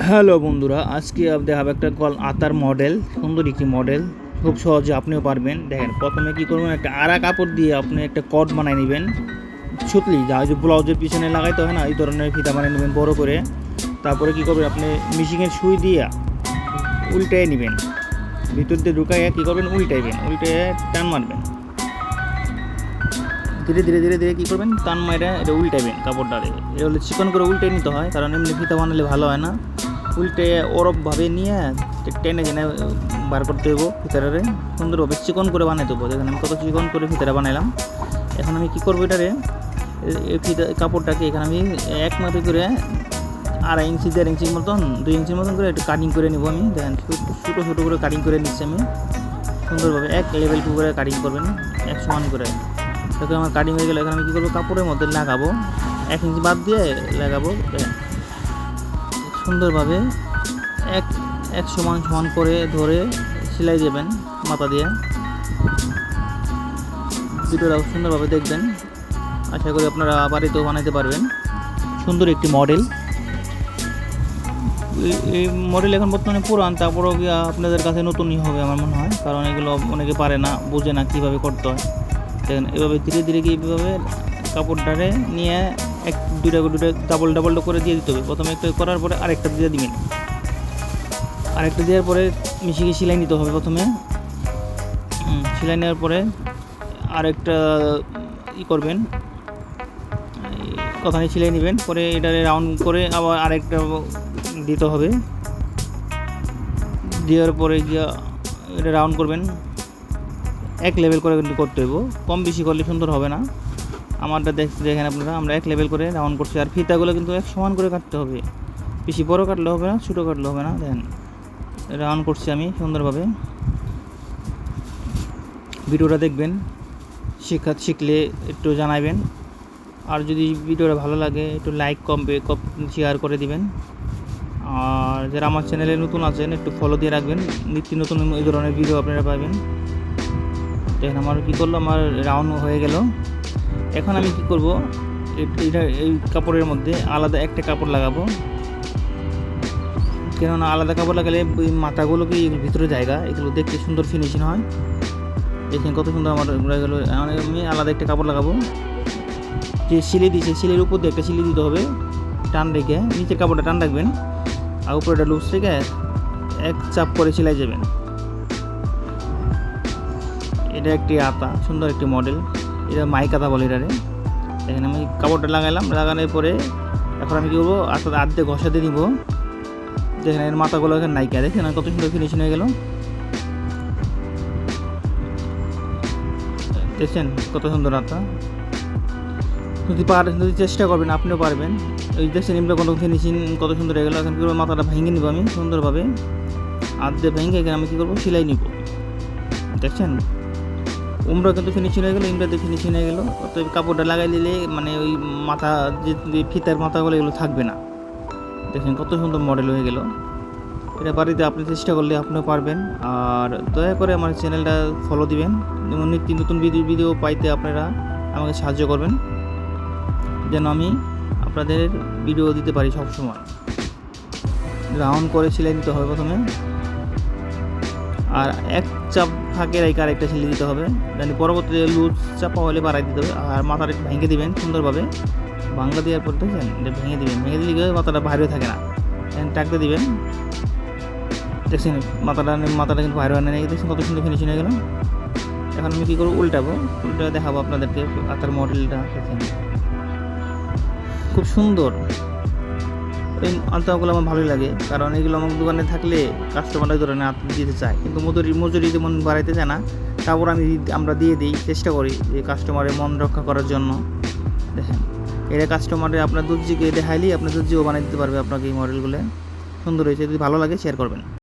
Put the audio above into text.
Hello বন্ধুরা, আজকে দেখাবো একটা আতার মডেল। সুন্দর একটি মডেল, খুব সহজে আপনিও পারবেন। দেখেন, প্রথমে কি করবেন, একটা আড়া কাপড় দিয়ে আপনি একটা কট বানিয়ে নেবেন। সুতলি যা যে ব্লাউজের পিছনে লাগাইতে হয় না, এই ধরনের ফিতা বানিয়ে নেবেন বড় করে। তারপরে কি করবেন, আপনি মেশিনের সুই দিয়ে উল্টাই নেবেন, ভিতর দিয়ে ঢুকাইয়া কী করবেন, উল্টে টান মারবেন। ধীরে ধীরে ধীরে ধীরে কী করবেন, টান মাইরা এটা উল্টাইবেন কাপড়টারে। এটা হলে চিকন করে উল্টে নিতে হয়, কারণ এমনি ফিতা বানালে ভালো হয় না। উল্টে ওরকভাবে নিয়ে টেনে টেনে বার করতে হইব ফিতাটারে, সুন্দরভাবে চিকন করে বানাইতে হবো। দেখেন আমি কত চিকন করে ফিতাটা বানাইলাম। এখন আমি কী করবো, এটারে এই ফিতা কাপড়টাকে এখানে আমি এক মাপে করে 2.5 ইঞ্চি 1.5 ইঞ্চির মতন 2 ইঞ্চির মতন করে একটু কাটিং করে নেবো আমি। দেখেন ছোটো ছোটো করে কাটিং করে নিচ্ছি আমি সুন্দরভাবে। এক লেভেল করে কাটিং করবেন, এক সমান করে। তখন আমার কাটিং হয়ে গেলে এখন আমি কী করবো, কাপড়ের মধ্যে লাগাবো, 1 ইঞ্চি বাদ দিয়ে লাগাবো। সুন্দরভাবে এক এক সমান সমান করে ধরে সেলাই দেবেন মাথা দিয়ে। ভিডিওটা সুন্দরভাবে দেখবেন, আশা করি আপনারা বাড়িতেও বানাতে পারবেন। সুন্দর একটি মডেল। এই মডেল এখন বর্তমানে পুরান, তারপরেও আপনাদের কাছে নতুনই হবে আমার মনে হয়, কারণ এগুলো অনেকে পারে না, বোঝে না কীভাবে করতে হয়। দেখেন এভাবে ধীরে ধীরে কীভাবে কাপড়টারে নিয়ে দুইটা ডাবল করে দিয়ে দিতে হবে। প্রথমে একটা করার পরে আরেকটা দিয়ে দিবেন, আরেকটা দেওয়ার পরে মিশিয়ে সেলাই নিতে হবে। প্রথমে সেলাই নেওয়ার পরে আরেকটা করবেন, কথানি সেলাই নেবেন, পরে এটারে রাউন্ড করে আবার আরেকটা দিতে হবে। দেওয়ার পরে গিয়া এটা রাউন্ড করবেন, এক লেভেল করে কিন্তু করতে হইব, কম বেশি করলে সুন্দর হবে না। আমারটা দেখেন আপনারা, আমরা এক লেভেল করে রাউন্ড করছি। আর ফিতাগুলো কিন্তু এক সমান করে কাটতে হবে, বেশি বড় কাটলে হবে না, ছোটো কাটলে হবে না। দেখেন রাউন্ড করছি আমি সুন্দরভাবে। ভিডিওটা দেখবেন, শিখলে একটু জানাবেন। আর যদি ভিডিওটা ভালো লাগে একটু লাইক শেয়ার করে দিবেন। আর যারা আমার চ্যানেলে নতুন আছেন একটু ফলো দিয়ে রাখবেন, নিত্য নতুন এই ধরনের ভিডিও আপনারা পাবেন। দেখেন আমার কী করলো, আমার রাউন্ড হয়ে গেল। এখন আমি কি করব, এটা এই কাপড়ের মধ্যে আলাদা একটা কাপড় লাগাবো, কেননা আলাদা কাপড় লাগালে ওই মাথাগুলো কি ভিতরে জায়গা, এগুলো দেখতে সুন্দর ফিনিশিং হয়। দেখেন কত সুন্দর আমার হয়ে গেলো। আমি আলাদা একটা কাপড় লাগাবো, যে সিলি দিয়েছে সিলের উপর দিয়ে একটা সিলি দিতে হবে, টান রেখে নিচের কাপড়টা টান রাখবেন, আর উপরেটা লুজ রেখে এক চাপ করে সেলাই যাবেন। এটা একটি আতা, সুন্দর একটি মডেল, এটা মাই কাঁথা বলে এটারে। দেখেন আমি কাপড়টা লাগাইলাম, লাগানোর পরে এখন আমি কী করবো, আস্তে আস্তে ঘষা দিয়ে দিব। দেখেন এর মাথাগুলো এখানে নাইকা, দেখেন কত সুন্দর ফিনিশিং হয়ে গেল। দেখছেন কত সুন্দর আতা। যদি চেষ্টা করবেন আপনিও পারবেন। ওই দেখছেন এমনি কোনো ফিনিশিং কত সুন্দর হয়ে গেলো। এখন কী করবো, মাথাটা ভেঙে নিব আমি সুন্দরভাবে, আধে ভেঙে এখানে আমি কী করবো, সেলাই নিব। দেখছেন উমরা কিন্তু ফিনিশিং হয়ে গেলো, ইমরাতে ফিনিশিং হয়ে গেলো। অতএব কাপড়টা লাগাই দিলে মানে ওই মাথা যে ফিতার মাথাগুলো এগুলো থাকবে না। দেখেন কত সুন্দর মডেল হয়ে গেল। এটা বাড়িতে আপনি চেষ্টা করলে আপনিও পারবেন। আর দয়া করে আমার চ্যানেলটা ফলো দিবেন, যেমন নিত্য নতুন ভিডিও পাইতে আপনারা আমাকে সাহায্য করবেন, যেন আমি আপনাদের ভিডিও দিতে পারি সবসময়। রাউন্ড করে সেলাই দিতে হবে প্রথমে, আর এক চাপ ফাঁকে রেখে আরেকটা সেলাই দিতে হবে। জানি পরবর্তীতে লুজ চাপা হলে বাড়াই দিতে হবে। আর মাথাটা একটু ভেঙে দিবেন সুন্দরভাবে, বাংলা দেওয়ার পর দেখেন এটা ভেঙে দিবেন, ভেঙে দিলে মাথাটা বাইরে থাকে না, টাকতে দিবেন। দেখছেন মাথাটা কিন্তু বাইরে হয় না, দেখছেন কত সুন্দর ফিনিশিং হয়ে গেল। এখন আমি কী করবো, উল্টা দেখাবো আপনাদেরকে আতার মডেলটা। দেখেন খুব সুন্দর। এই আলতাগুলো আমার ভালোই লাগে, কারণ এগুলো আমার দোকানে থাকলে কাস্টমাররা ধরে না দিতে চায়, কিন্তু মজুরি যেমন বাড়াইতে চায় না, তারপর আমরা দিয়ে দিই, চেষ্টা করি যে কাস্টমারের মন রক্ষা করার জন্য। দেখেন এটা কাস্টমারে আপনার দর্জিকে দেখাইলেই আপনার দর্জিও বানিয়ে দিতে পারবে আপনাকে। এই মডেলগুলো সুন্দর হয়েছে, যদি ভালো লাগে শেয়ার করবেন।